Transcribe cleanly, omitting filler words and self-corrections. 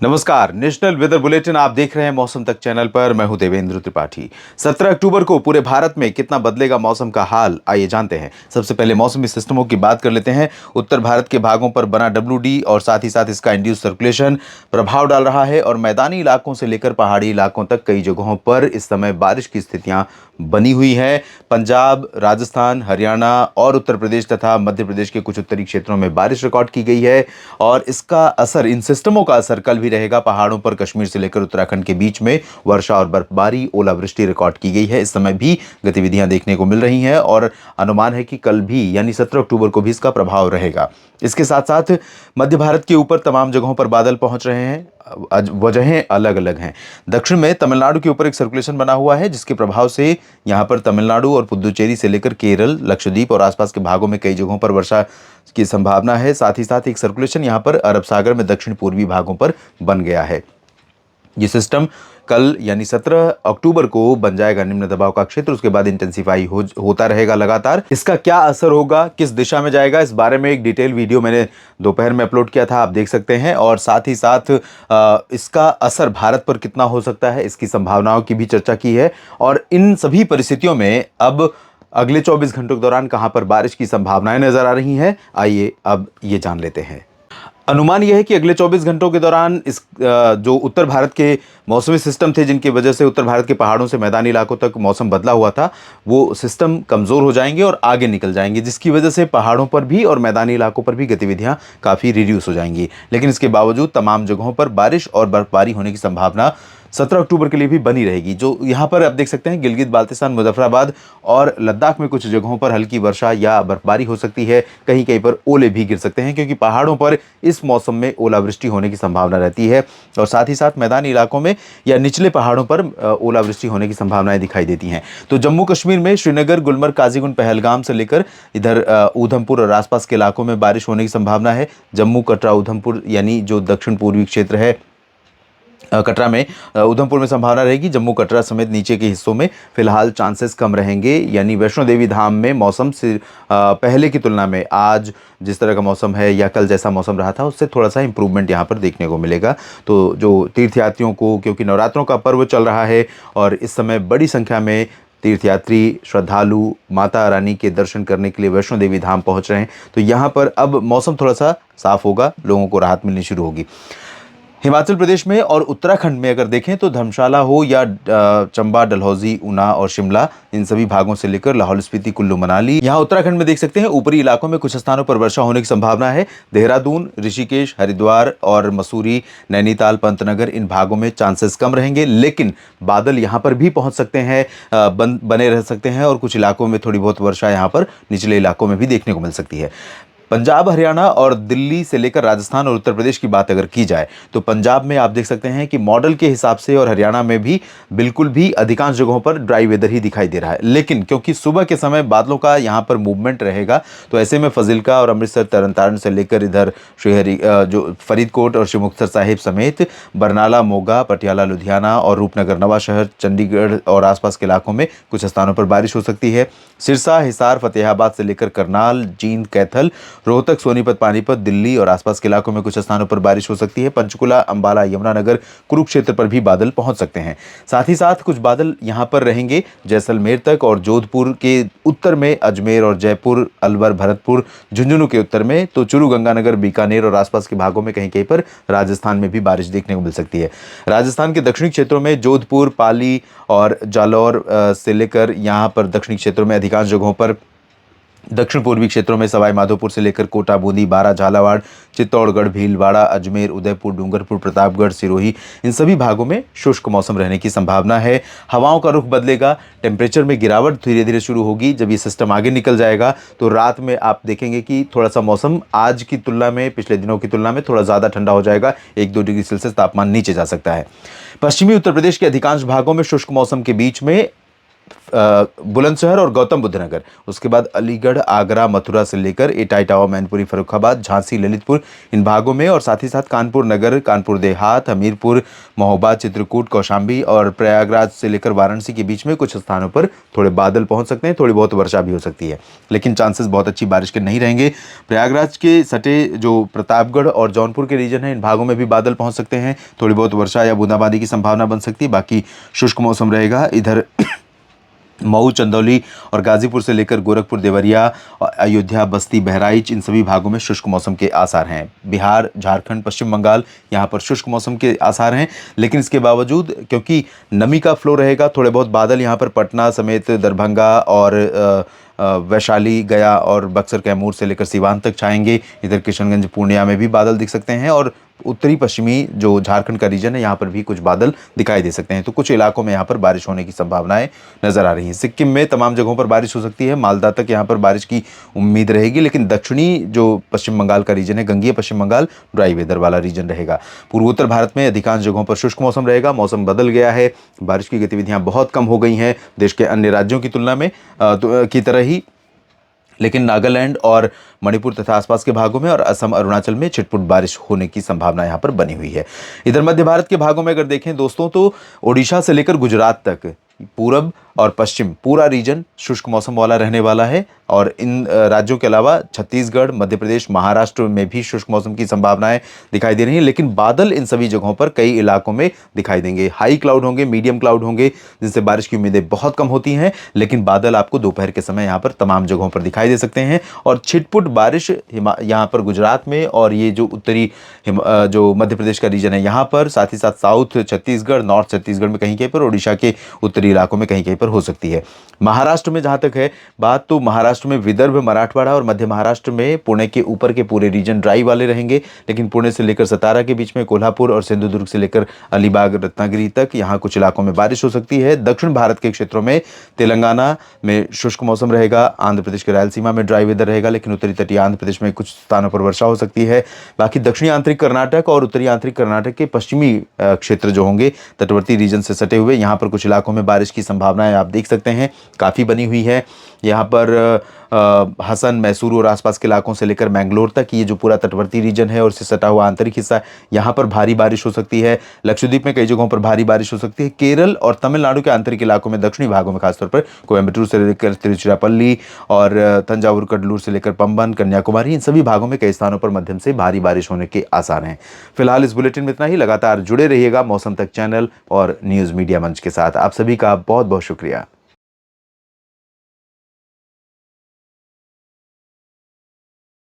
नमस्कार। National weather bulletin आप देख रहे हैं मौसम तक चैनल पर। मैं हूं देवेंद्र त्रिपाठी। 17 अक्टूबर को पूरे भारत में कितना बदलेगा मौसम का हाल, आइए जानते हैं। सबसे पहले मौसमी सिस्टमों की बात कर लेते हैं। उत्तर भारत के भागों पर बना WD और साथ ही साथ इसका इंड्यूस सर्कुलेशन प्रभाव डाल रहा है और मैदानी इलाकों से लेकर पहाड़ी इलाकों तक कई जगहों पर इस समय बारिश की स्थितियां बनी हुई है। पंजाब, राजस्थान, हरियाणा और उत्तर प्रदेश तथा मध्य प्रदेश के कुछ उत्तरी क्षेत्रों में बारिश रिकॉर्ड की गई है और इसका असर, इन सिस्टमों का असर कल भी रहेगा। पहाड़ों पर कश्मीर से लेकर उत्तराखंड के बीच में वर्षा और बर्फबारी, ओलावृष्टि रिकॉर्ड की गई है। इस समय भी गतिविधियां देखने को मिल रही हैं और अनुमान है कि कल भी यानी 17 अक्टूबर को भी इसका प्रभाव रहेगा। इसके साथ साथ मध्य भारत के ऊपर तमाम जगहों पर बादल पहुंच रहे हैं। वजहें अलग अलग हैं। दक्षिण में तमिलनाडु के ऊपर एक सर्कुलेशन बना हुआ है जिसके प्रभाव से यहां पर तमिलनाडु और पुदुचेरी से लेकर केरल, लक्षद्वीप और आसपास के भागों में कई जगहों पर वर्षा की संभावना है। साथ ही साथ एक सर्कुलेशन यहां पर अरब सागर में दक्षिण पूर्वी भागों पर बन गया है। ये सिस्टम कल यानी 17 अक्टूबर को बन जाएगा निम्न दबाव का क्षेत्र। उसके बाद इंटेंसिफाई होता रहेगा लगातार। इसका क्या असर होगा, किस दिशा में जाएगा, इस बारे में एक डिटेल वीडियो मैंने दोपहर में अपलोड किया था, आप देख सकते हैं। और साथ ही साथ इसका असर भारत पर कितना हो सकता है, इसकी संभावनाओं की भी चर्चा की है। और इन सभी परिस्थितियों में अब अगले 24 घंटों के दौरान कहां पर बारिश की संभावनाएं नजर आ रही हैं, आइए अब ये जान लेते हैं। अनुमान यह है कि अगले 24 घंटों के दौरान इस जो उत्तर भारत के मौसमी सिस्टम थे, जिनकी वजह से उत्तर भारत के पहाड़ों से मैदानी इलाकों तक मौसम बदला हुआ था, वो सिस्टम कमज़ोर हो जाएंगे और आगे निकल जाएंगे, जिसकी वजह से पहाड़ों पर भी और मैदानी इलाकों पर भी गतिविधियां काफ़ी रिड्यूस हो जाएंगी। लेकिन इसके बावजूद तमाम जगहों पर बारिश और बर्फबारी होने की संभावना 17 अक्टूबर के लिए भी बनी रहेगी। जो यहाँ पर आप देख सकते हैं, गिलगित बाल्टिस्तान, मुजफ्फराबाद और लद्दाख में कुछ जगहों पर हल्की वर्षा या बर्फबारी हो सकती है। कहीं कहीं पर ओले भी गिर सकते हैं क्योंकि पहाड़ों पर इस मौसम में ओलावृष्टि होने की संभावना रहती है। और साथ ही साथ मैदानी इलाकों में या निचले पहाड़ों पर ओलावृष्टि होने की संभावनाएं दिखाई देती हैं। तो जम्मू कश्मीर में श्रीनगर, गुलमर्ग, काजीगुंड, पहलगाम से लेकर इधर ऊधमपुर और आसपास के इलाकों में बारिश होने की संभावना है। जम्मू, कटरा, ऊधमपुर यानी जो दक्षिण पूर्वी क्षेत्र है, कटरा में, उधमपुर में संभावना रहेगी। जम्मू, कटरा समेत नीचे के हिस्सों में फिलहाल चांसेस कम रहेंगे। यानी वैष्णो देवी धाम में मौसम से पहले की तुलना में आज जिस तरह का मौसम है या कल जैसा मौसम रहा था, उससे थोड़ा सा इंप्रूवमेंट यहाँ पर देखने को मिलेगा। तो जो तीर्थयात्रियों को, क्योंकि नवरात्रों का पर्व चल रहा है और इस समय बड़ी संख्या में तीर्थयात्री, श्रद्धालु माता रानी के दर्शन करने के लिए वैष्णो देवी धाम पहुँच रहे हैं, तो यहाँ पर अब मौसम थोड़ा सा साफ होगा, लोगों को राहत मिलनी शुरू होगी। हिमाचल प्रदेश में और उत्तराखंड में अगर देखें तो धर्मशाला हो या चंबा, डलहौजी, ऊना और शिमला, इन सभी भागों से लेकर लाहौल स्पीति, कुल्लू मनाली, यहाँ उत्तराखंड में देख सकते हैं ऊपरी इलाकों में कुछ स्थानों पर वर्षा होने की संभावना है। देहरादून, ऋषिकेश, हरिद्वार और मसूरी, नैनीताल, पंतनगर, इन भागों में चांसेस कम रहेंगे, लेकिन बादल यहाँ पर भी पहुँच सकते हैं, बने रह सकते हैं और कुछ इलाकों में थोड़ी बहुत वर्षा यहाँ पर निचले इलाकों में भी देखने को मिल सकती है। पंजाब, हरियाणा और दिल्ली से लेकर राजस्थान और उत्तर प्रदेश की बात अगर की जाए तो पंजाब में आप देख सकते हैं कि मॉडल के हिसाब से और हरियाणा में भी बिल्कुल भी अधिकांश जगहों पर ड्राई वेदर ही दिखाई दे रहा है। लेकिन क्योंकि सुबह के समय बादलों का यहाँ पर मूवमेंट रहेगा, तो ऐसे में फजिल्का और अमृतसर, तरन से लेकर इधर श्रीहरि, जो फरीदकोट और श्री मुक्तसर साहिब समेत बरनाला, मोगा, पटियाला, लुधियाना और रूपनगर, नवा शहर, चंडीगढ़ और आसपास के इलाकों में कुछ स्थानों पर बारिश हो सकती है। सिरसा, हिसार, फतेहाबाद से लेकर करनाल, जींद, कैथल, रोहतक, सोनीपत, पानीपत, दिल्ली और आसपास के इलाकों में कुछ स्थानों पर बारिश हो सकती है। पंचकुला, अंबाला, यमुनानगर, कुरुक्षेत्र पर भी बादल पहुंच सकते हैं। साथ ही साथ कुछ बादल यहां पर रहेंगे जैसलमेर तक और जोधपुर के उत्तर में अजमेर और जयपुर, अलवर, भरतपुर, झुंझुनू के उत्तर में, तो चुरू, गंगानगर, बीकानेर और आसपास के भागों में कहीं कहीं पर राजस्थान में भी बारिश देखने को मिल सकती है। राजस्थान के दक्षिणी क्षेत्रों में जोधपुर, पाली और जालौर से लेकर यहाँ पर दक्षिणी क्षेत्रों में अधिकांश जगहों पर, दक्षिण पूर्वी क्षेत्रों में सवाई माधोपुर से लेकर कोटा, बूंदी, बारा, झालावाड़, चित्तौड़गढ़, भीलवाड़ा, अजमेर, उदयपुर, डूंगरपुर, प्रतापगढ़, सिरोही, इन सभी भागों में शुष्क मौसम रहने की संभावना है। हवाओं का रुख बदलेगा, टेम्परेचर में गिरावट धीरे धीरे शुरू होगी। जब ये सिस्टम आगे निकल जाएगा तो रात में आप देखेंगे कि थोड़ा सा मौसम आज की तुलना में, पिछले दिनों की तुलना में थोड़ा ज़्यादा ठंडा हो जाएगा। 1-2 डिग्री सेल्सियस तापमान नीचे जा सकता है। पश्चिमी उत्तर प्रदेश के अधिकांश भागों में शुष्क मौसम के बीच में बुलंदशहर और गौतम बुद्ध नगर, उसके बाद अलीगढ़, आगरा, मथुरा से लेकर इटावा, मैनपुरी, फर्रुखाबाद, झांसी, ललितपुर, इन भागों में, और साथ ही साथ कानपुर नगर, कानपुर देहात, हमीरपुर, महोबा, चित्रकूट, कौशाम्बी और प्रयागराज से लेकर वाराणसी के बीच में कुछ स्थानों पर थोड़े बादल पहुंच सकते हैं, थोड़ी बहुत वर्षा भी हो सकती है, लेकिन चांसेस बहुत अच्छी बारिश के नहीं रहेंगे। प्रयागराज के सटे जो प्रतापगढ़ और जौनपुर के रीजन है, इन भागों में भी बादल पहुंच सकते हैं, थोड़ी बहुत वर्षा या बूंदाबांदी की संभावना बन सकती है, बाकी शुष्क मौसम रहेगा। इधर मऊ, चंदौली और गाजीपुर से लेकर गोरखपुर, देवरिया, अयोध्या, बस्ती, बहराइच, इन सभी भागों में शुष्क मौसम के आसार हैं। बिहार, झारखंड, पश्चिम बंगाल, यहाँ पर शुष्क मौसम के आसार हैं, लेकिन इसके बावजूद क्योंकि नमी का फ्लो रहेगा, थोड़े बहुत बादल यहाँ पर पटना समेत दरभंगा और वैशाली, गया और बक्सर, कैमूर से लेकर सीवान तक छाएंगे। इधर किशनगंज, पूर्णिया में भी बादल दिख सकते हैं, और उत्तरी पश्चिमी जो झारखंड का रीजन है, यहाँ पर भी कुछ बादल दिखाई दे सकते हैं। तो कुछ इलाकों में यहाँ पर बारिश होने की संभावनाएं नजर आ रही हैं। सिक्किम में तमाम जगहों पर बारिश हो सकती है, मालदा तक यहाँ पर बारिश की उम्मीद रहेगी, लेकिन दक्षिणी जो पश्चिम बंगाल का रीजन है, गंगीय पश्चिम बंगाल, ड्राई वेदर वाला रीजन रहेगा। पूर्वोत्तर भारत में अधिकांश जगहों पर शुष्क मौसम रहेगा। मौसम बदल गया है, बारिश की गतिविधियां बहुत कम हो गई हैं देश के अन्य राज्यों की तुलना में की तरह ही, लेकिन नागालैंड और मणिपुर तथा आसपास के भागों में और असम, अरुणाचल में छिटपुट बारिश होने की संभावना यहां पर बनी हुई है। इधर मध्य भारत के भागों में अगर देखें दोस्तों, तो ओडिशा से लेकर गुजरात तक पूरब और पश्चिम पूरा रीजन शुष्क मौसम वाला रहने वाला है, और इन राज्यों के अलावा छत्तीसगढ़, मध्य प्रदेश, महाराष्ट्र में भी शुष्क मौसम की संभावनाएं दिखाई दे रही हैं, लेकिन बादल इन सभी जगहों पर कई इलाकों में दिखाई देंगे। हाई क्लाउड होंगे, मीडियम क्लाउड होंगे, जिनसे बारिश की उम्मीदें बहुत कम होती हैं, लेकिन बादल आपको दोपहर के समय यहाँ पर तमाम जगहों पर दिखाई दे सकते हैं, और छिटपुट बारिश यहाँ पर गुजरात में, और ये जो उत्तरी जो मध्य प्रदेश का रीजन है यहाँ पर, साथ ही साथ साउथ छत्तीसगढ़, नॉर्थ छत्तीसगढ़ में कहीं कहीं पर, ओडिशा के उत्तरी इलाकों में कहीं कहीं पर हो सकती है। महाराष्ट्र में जहां तक है बात, तो महाराष्ट्र में विदर्भ, मराठवाड़ा और मध्य महाराष्ट्र में पुणे के ऊपर के पूरे रीजन ड्राई वाले रहेंगे, लेकिन पुणे से लेकर सतारा के बीच में, कोल्हापुर और सिंधुदुर्ग से लेकर अलीबाग, रत्नागिरी तक यहाँ कुछ इलाकों में बारिश हो सकती है। दक्षिण भारत के क्षेत्रों में तेलंगाना में शुष्क मौसम रहेगा, आंध्र प्रदेश के रायलसीमा में ड्राई वेदर रहेगा, लेकिन उत्तरी तटीय आंध्र प्रदेश में कुछ स्थानों पर वर्षा हो सकती है। बाकी दक्षिणी आंतरिक कर्नाटक और उत्तरी आंतरिक कर्नाटक के पश्चिमी क्षेत्र जो होंगे तटवर्ती रीजन से सटे हुए, यहाँ पर कुछ इलाकों में बारिश की संभावनाएं आप देख सकते हैं काफ़ी बनी हुई है। यहाँ पर हसन, मैसूर और आसपास के इलाकों से लेकर मैंगलोर तक ये जो पूरा तटवर्ती रीजन है और इससे सटा हुआ आंतरिक हिस्सा, यहाँ पर भारी बारिश हो सकती है। लक्षद्वीप में कई जगहों पर भारी बारिश हो सकती है। केरल और तमिलनाडु के आंतरिक इलाकों में, दक्षिणी भागों में खासतौर पर कोयम्बटूर से लेकर तिरुचिरापल्ली और तंजावुर, कडलूर से लेकर पंबन, कन्याकुमारी, इन सभी भागों में कई स्थानों पर मध्यम से भारी बारिश होने के आसार हैं। फिलहाल इस बुलेटिन में इतना ही। लगातार जुड़े रहिएगा मौसम तक चैनल और न्यूज़ मीडिया मंच के साथ। आप सभी का बहुत बहुत शुक्रिया।